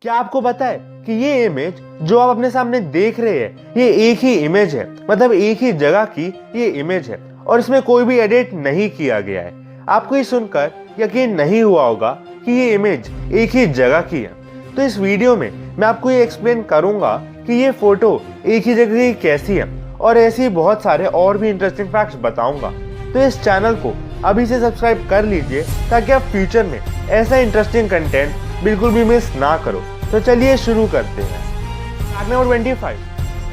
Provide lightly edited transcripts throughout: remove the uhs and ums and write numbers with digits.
क्या आपको पता है कि ये इमेज जो आप अपने सामने देख रहे हैं ये एक ही इमेज है, मतलब एक ही जगह की ये इमेज है और इसमें कोई भी एडिट नहीं किया गया है। आपको ये सुनकर यकीन नहीं हुआ होगा कि ये इमेज एक ही जगह की है। तो इस वीडियो में मैं आपको ये एक्सप्लेन करूंगा कि ये फोटो एक ही जगह की कैसी है और ऐसे ही बहुत सारे और भी इंटरेस्टिंग फैक्ट्स बताऊंगा। तो इस चैनल को अभी से सब्सक्राइब कर लीजिए ताकि आप फ्यूचर में ऐसा इंटरेस्टिंग कंटेंट बिल्कुल भी मिस ना करो। तो चलिए शुरू करते हैं। फैक्ट नंबर 25,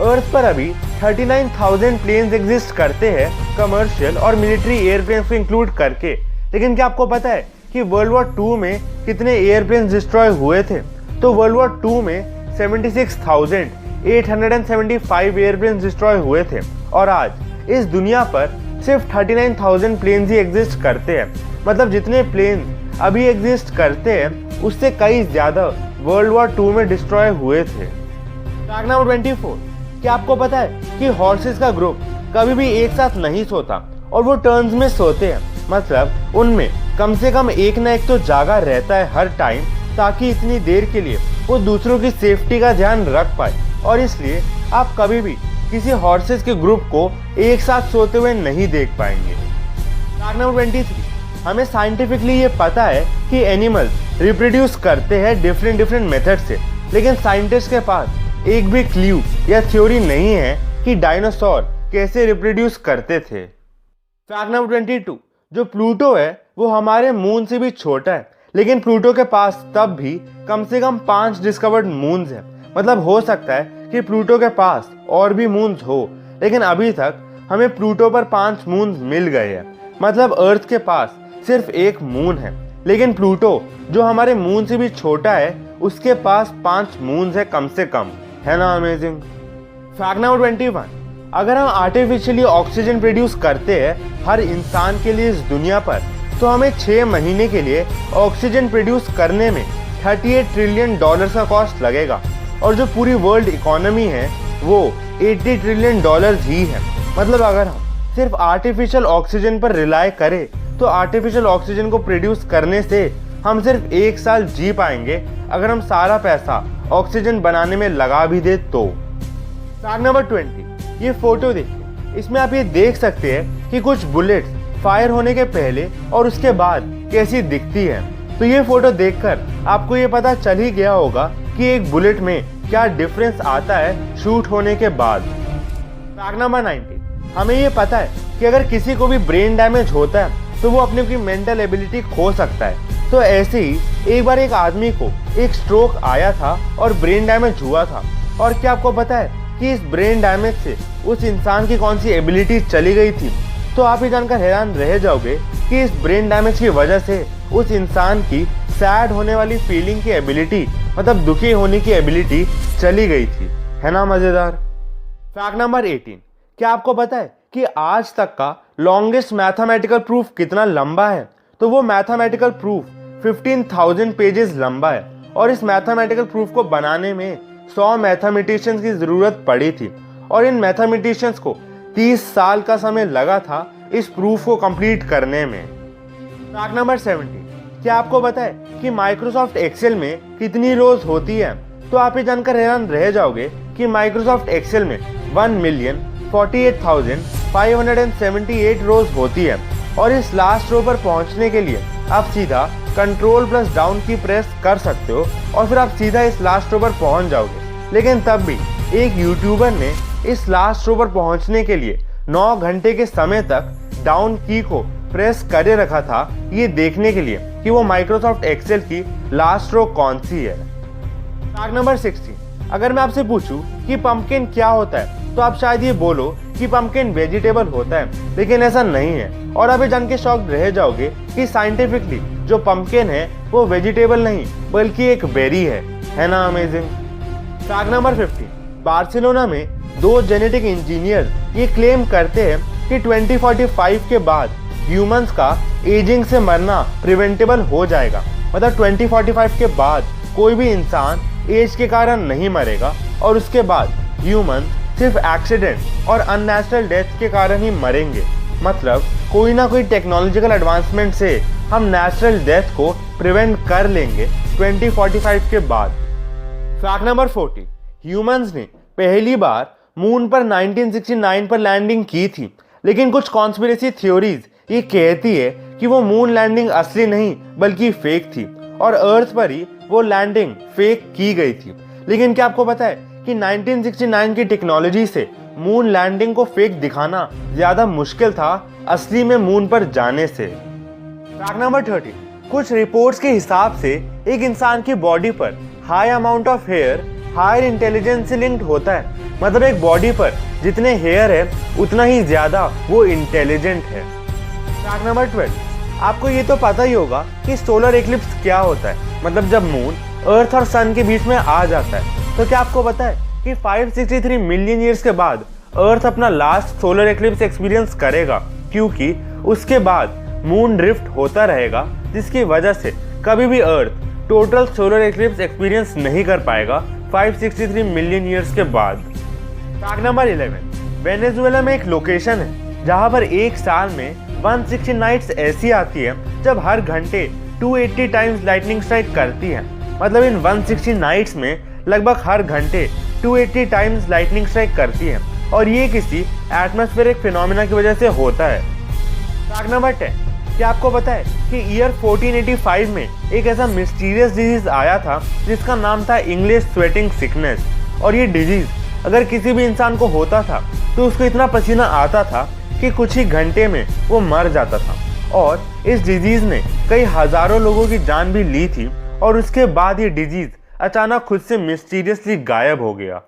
अर्थ पर अभी 39,000 प्लेन्स एग्जिस्ट करते हैं, कमर्शियल और मिलिट्री एयरप्लेन्स को इंक्लूड करके। लेकिन क्या आपको पता है कि वर्ल्ड वॉर 2 में कितने एयरप्लेन्स डिस्ट्रॉय हुए थे? तो वर्ल्ड वॉर 2 में 76,875 एयरप्लेन्स डिस्ट्रॉय हुए थे और आज इस दुनिया पर सिर्फ 39,000 प्लेन्स ही एग्जिस्ट करते हैं। मतलब जितने प्लेन अभी एग्जिस्ट करते हैं उससे कई ज्यादा वर्ल्ड वॉर 2 में डिस्ट्रॉय हुए थे। फैक्ट नंबर 24, क्या आपको पता है कि हॉर्सेस का ग्रुप कभी भी एक साथ नहीं सोता और वो टर्न्स में सोते हैं। मतलब उनमें कम से कम एक ना एक तो जागा रहता है हर टाइम, ताकि इतनी देर के लिए वो दूसरों की सेफ्टी का ध्यान रख पाए। और इसलिए आप कभी भी किसी हॉर्सेस के ग्रुप को एक साथ सोते हुए नहीं देख पाएंगे। फैक्ट नंबर 23, हमें साइंटिफिकली ये पता है कि एनिमल्स रिप्रोड्यूस करते हैं डिफरेंट मेथड से, लेकिन साइंटिस्ट के पास एक भी क्लू या थ्योरी नहीं है कि डायनासोर कैसे रिप्रोड्यूस करते थे। फैक्ट नंबर 22, जो प्लूटो है वो हमारे मून से भी छोटा है, लेकिन प्लूटो के पास तब भी कम से कम 5 डिस्कवर्ड मून्स हैं। मतलब हो सकता है कि प्लूटो के पास और भी मून्स हो, लेकिन अभी तक हमें प्लूटो पर 5 मून्स मिल गए हैं। मतलब अर्थ के पास सिर्फ एक मून है, लेकिन प्लूटो जो हमारे मून से भी छोटा है उसके पास 5 मून्स है कम से कम। है ना अमेजिंग। फैक्ट नंबर 21, अगर हम आर्टिफिशियली ऑक्सीजन प्रोड्यूस करते हैं हर इंसान के लिए इस दुनिया पर, तो हमें 6 महीने के लिए ऑक्सीजन प्रोड्यूस करने में $38 ट्रिलियन का कॉस्ट लगेगा। और जो पूरी वर्ल्ड इकोनॉमी है वो $80 ट्रिलियन ही है। मतलब अगर हम सिर्फ आर्टिफिशियल ऑक्सीजन पर रिलाय करें तो आर्टिफिशियल ऑक्सीजन को प्रोड्यूस करने से हम सिर्फ 1 साल जी पाएंगे अगर हम सारा पैसा ऑक्सीजन बनाने में लगा भी दे तो। फैक्ट नंबर 20, ये फोटो देखिए। इसमें आप ये देख सकते हैं कि कुछ बुलेट्स फायर होने के पहले और उसके बाद कैसी दिखती है। तो ये फोटो देखकर आपको ये पता चल ही गया होगा कि एक बुलेट में क्या डिफरेंस आता है शूट होने के बाद। फैक्ट नंबर 19, हमें ये पता है कि अगर किसी को भी ब्रेन डैमेज होता है तो वो अपनी मेंटल एबिलिटी खो सकता है। तो ऐसे ही एक बार एक आदमी को एक स्ट्रोक आया था और ब्रेन डैमेज हुआ था। और क्या आपको पता है कि इस ब्रेन डैमेज से उस इंसान की कौन सी एबिलिटी चली गई थी? तो आप ये जानकर हैरान रह जाओगे कि इस ब्रेन डैमेज की वजह से उस इंसान की सैड होने वाली फीलिंग की एबिलिटी, मतलब दुखी होने की एबिलिटी चली गई थी। है ना मजेदार। फैक्ट नंबर 18, क्या आपको पता है कि आज तक का लॉन्गेस्ट मैथमेटिकल प्रूफ कितना लंबा है? तो वो मैथमेटिकल प्रूफ 15,000 पेजेस लंबा है। और इस मैथमेटिकल प्रूफ को बनाने में 100 मैथमेटिशियंस की जरूरत पड़ी थी और इन मैथमेटिशियंस को 30 साल का समय लगा था इस प्रूफ को कंप्लीट करने में। फैक्ट नंबर 70, क्या आपको पता है कि माइक्रोसॉफ्ट एक्सेल में कितनी रोज होती है? तो आप ये जानकर हैरान रह जाओगे कि माइक्रोसॉफ्ट एक्सेल में 1,48,578 रोज होती है। और इस लास्ट रो पर पहुंचने के लिए आप सीधा Ctrl+Down की प्रेस कर सकते हो और फिर आप सीधा इस लास्ट रो पर पहुंच जाओगे। लेकिन तब भी एक यूट्यूबर ने इस लास्ट रो पर पहुंचने के लिए 9 घंटे के समय तक डाउन की को प्रेस करे रखा था, ये देखने के लिए कि वो माइक्रोसॉफ्ट एक्सेल की लास्ट रो कौन सी है। फैक्ट नंबर 16, अगर मैं आपसे पूछूं कि पंपकिन क्या होता है तो आप शायद ये बोलो कि पंपकिन वेजिटेबल होता है, लेकिन ऐसा नहीं है। और आप ये जान के शॉक्ड रह जाओगे कि साइंटिफिकली जो पंपकिन है वो वेजिटेबल नहीं बल्कि एक बेरी है। है ना अमेजिंग। फैक्ट नंबर 15, बार्सिलोना में 2 जेनेटिक इंजीनियर ये क्लेम करते हैं कि 2045 के बाद ह्यूमंस का एजिंग से मरना प्रिवेंटेबल हो जाएगा। मतलब 2045 के बाद कोई भी इंसान एज के कारण नहीं मरेगा और उसके बाद ह्यूमन सिर्फ एक्सीडेंट और अननेचुरल डेथ के कारण ही मरेंगे। मतलब कोई ना कोई टेक्नोलॉजिकल एडवांसमेंट से हम नेचुरल डेथ को प्रिवेंट कर लेंगे 2045 के बाद। फैक्ट नंबर 14, ह्यूमंस ने पहली बार मून पर 1969 पर लैंडिंग की थी, लेकिन कुछ कॉन्स्पिरेसी थ्योरीज ये कहती है कि वो मून लैंडिंग असली नहीं बल्कि फेक थी और अर्थ पर ही वो लैंडिंग फेक की गई थी। लेकिन क्या आपको पता है कि 1969 की टेक्नोलॉजी से मून लैंडिंग को फेक दिखाना ज्यादा मुश्किल था असली में मून पर जाने से। फैक्ट नंबर 30, कुछ रिपोर्ट्स के हिसाब से एक इंसान की बॉडी पर high amount of hair higher intelligence से लिंक्ड होता है। मतलब एक बॉडी पर जितने हेयर है उतना ही ज्यादा वो इंटेलिजेंट है। फैक्ट नंबर 12, आपको ये तो पता ही होगा कि सोलर एक्लिप्स क्या होता है। मतलब जब मून अर्थ और सन के बीच में आ जाता है। तो क्या आपको पता है कि 563 मिलियन ईयर्स के बाद अर्थ अपना लास्ट सोलर एक्लिप्स एक्सपीरियंस करेगा, क्योंकि उसके बाद मून ड्रिफ्ट होता रहेगा, जिसकी वजह से कभी भी अर्थ टोटल सोलर एक्लिप्स एक्सपीरियंस नहीं कर पाएगा 563 मिलियन ईयर्स के बाद। फैक्ट नंबर 11, वेनेजुएला में एक लोकेशन है जहां पर एक साल में 160 नाइट्स ऐसी आती है जब हर घंटे 280 टाइम्स लाइटनिंग स्ट्राइक करती है। मतलब इन 160 नाइट्स में लगभग हर घंटे 280 टाइम्स लाइटनिंग स्ट्राइक करती है और ये किसी एटमॉस्फेरिक फिनोमेना की वजह से होता है। फैक्ट नंबर 10, क्या आपको पता है कि ईयर 1485 में एक ऐसा मिस्टीरियस डिजीज आया था जिसका नाम था इंग्लिश स्वेटिंग सिकनेस। और ये डिजीज अगर किसी भी इंसान को होता था तो उसको इतना पसीना आता था कि कुछ ही घंटे में वो मर जाता था। और इस डिजीज ने कई हजारों लोगों की जान भी ली थी और उसके बाद ये डिजीज अचानक खुद से मिस्टीरियसली गायब हो गया।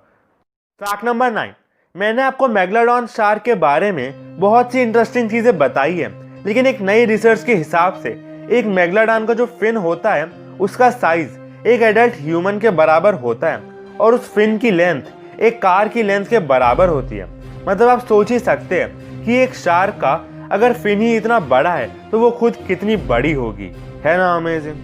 फैक्ट नंबर 9, मैंने आपको मेगलोडॉन शार्क के बारे में बहुत सी इंटरेस्टिंग चीजें बताई है, लेकिन एक नई रिसर्च के हिसाब से एक मेगलोडॉन का जो फिन होता है उसका साइज एक एडल्ट ह्यूमन के बराबर होता है और उस फिन की लेंथ एक कार की लेंथ के बराबर होती है। मतलब आप सोच ही सकते हैं कि एक शार्क का अगर फिन ही इतना बड़ा है तो वो खुद कितनी बड़ी होगी, है ना अमेजिंग।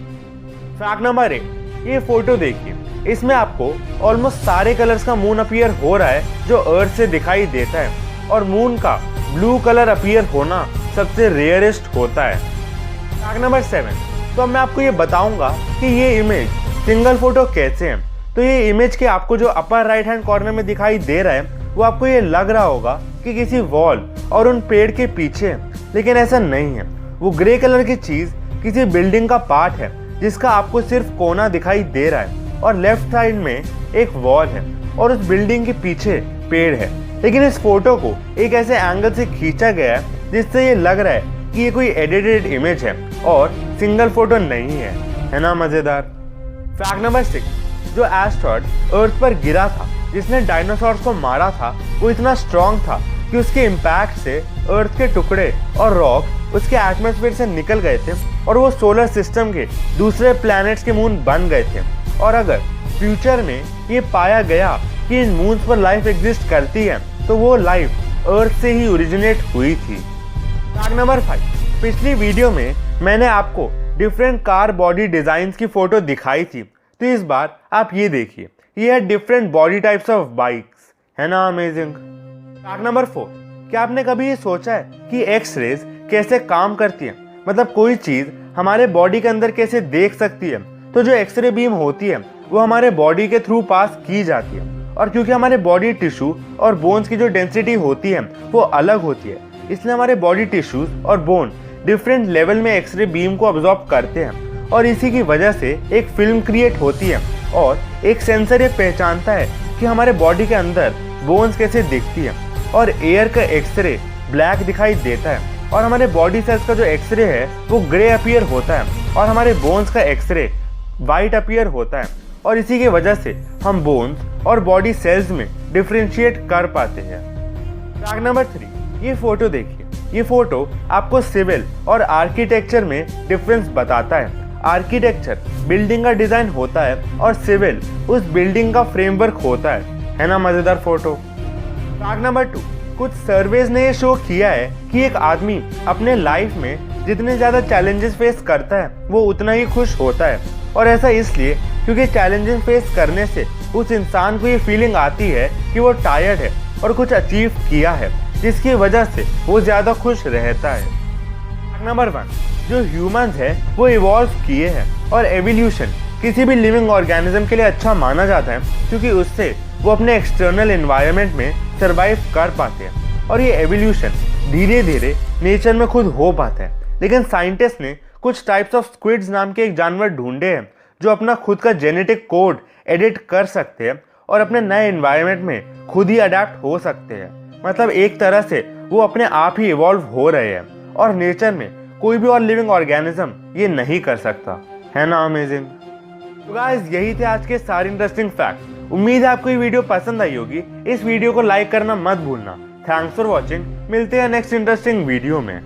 फैक्ट नंबर 8, ये फोटो देखिए, इसमें आपको ऑलमोस्ट सारे कलर्स का मून अपीयर हो रहा है जो अर्थ से दिखाई देता है और मून का ब्लू कलर अपीयर होना सबसे रेयरेस्ट होता है। फैक्ट नंबर 7, तो अब मैं आपको ये बताऊंगा कि ये इमेज सिंगल फोटो कैसे है। तो ये इमेज के आपको जो अपर राइट हैंड कॉर्नर में दिखाई दे रहा है वो आपको ये लग रहा होगा कि किसी वॉल और उन पेड़ के पीछे है, लेकिन ऐसा नहीं है। वो ग्रे कलर की चीज किसी बिल्डिंग का पार्ट है जिसका आपको सिर्फ कोना दिखाई दे रहा है और लेफ्ट साइड में एक वॉल है और उस बिल्डिंग के पीछे पेड़ है। लेकिन इस फोटो को एक ऐसे एंगल से खींचा गया है जिससे ये लग रहा है कि ये कोई एडिटेड इमेज है और सिंगल फोटो नहीं है ना मजेदार। फैक्ट नंबर 6, जो एस्ट्रॉयड अर्थ पर गिरा था जिसने डायनासोर्स को मारा था वो इतना स्ट्रॉन्ग था कि उसके इम्पैक्ट से अर्थ के टुकड़े और रॉक उसके एटमॉस्फेयर से निकल गए थे और वो सोलर सिस्टम के दूसरे प्लैनेट्स के मून बन गए थे। और अगर फ्यूचर में ये पाया गया कि इन मून्स पर लाइफ एग्जिस्ट करती है तो वो लाइफ अर्थ से ही ओरिजिनेट हुई थी। फैक्ट नंबर 5, पिछली वीडियो में मैंने आपको डिफरेंट कार बॉडी डिजाइन्स की फोटो दिखाई थी, तो इस बार आप ये देखिए, ये है different body types of bikes, है ना अमेजिंग। फैक्ट नंबर 4, क्या आपने कभी ये सोचा है कि एक्स रेज कैसे काम करती है? मतलब कोई चीज हमारे बॉडी के अंदर कैसे देख सकती है? तो जो एक्सरे बीम होती है वो हमारे बॉडी के थ्रू पास की जाती है और क्योंकि हमारे बॉडी टिश्यू और बोन्स की जो डेंसिटी होती है वो अलग होती है, इसलिए हमारे बॉडी टिश्यूज और बोन डिफरेंट लेवल में एक्सरे बीम को अब्जॉर्ब करते हैं और इसी की वजह से एक फिल्म क्रिएट होती है और एक सेंसर ये पहचानता है कि हमारे बॉडी के अंदर बोन्स कैसे दिखती है और एयर का एक्सरे ब्लैक दिखाई देता है और हमारे बॉडी सेल्स का जो एक्सरे है वो ग्रे अपीयर होता है और हमारे बोन्स का एक्सरे वाइट अपीयर होता है और इसी की वजह से हम बोन्स और बॉडी सेल्स में डिफरेंशिएट कर पाते हैं। फैक्ट नंबर 3, ये फोटो देखिए, ये फोटो आपको सिविल और आर्किटेक्चर में डिफरेंस बताता है। आर्किटेक्चर बिल्डिंग का डिजाइन होता है और सिविल उस बिल्डिंग का फ्रेमवर्क होता है ना मजेदार फोटो। फैक्ट नंबर 2, कुछ सर्वेज ने ये शो किया है कि एक आदमी अपने लाइफ में जितने ज्यादा चैलेंजेस फेस करता है वो उतना ही खुश होता है और ऐसा इसलिए क्योंकि चैलेंजेस फेस करने से उस इंसान को ये फीलिंग आती है कि वो टायर्ड है और कुछ अचीव किया है, जिसकी वजह से वो ज्यादा खुश रहता है। फैक्ट नंबर 1, जो ह्यूमंस है वो इवॉल्व किए हैं और एवोल्यूशन किसी भी लिविंग ऑर्गेनिज्म के लिए अच्छा माना जाता है क्योंकि उससे वो अपने एक्सटर्नल एनवायरनमेंट में सर्वाइव कर पाते हैं और ये एवोल्यूशन धीरे धीरे नेचर में खुद हो पाता है। लेकिन साइंटिस्ट ने कुछ टाइप्स ऑफ स्क्विड्स नाम के एक जानवर ढूंढे हैं जो अपना खुद का जेनेटिक कोड एडिट कर सकते हैं और अपने नए एनवायरनमेंट में खुद ही अडेप्ट हो सकते हैं। मतलब एक तरह से वो अपने आप ही इवॉल्व हो रहे हैं और नेचर में कोई भी और लिविंग ऑर्गेनिज्म ये नहीं कर सकता। है ना अमेजिंग? तो गाइस यही थे आज के सारे इंटरेस्टिंग फैक्ट। उम्मीद है आपको ये वीडियो पसंद आई होगी। इस वीडियो को लाइक करना मत भूलना। Thanks for watching. मिलते हैं नेक्स्ट इंटरेस्टिंग वीडियो में।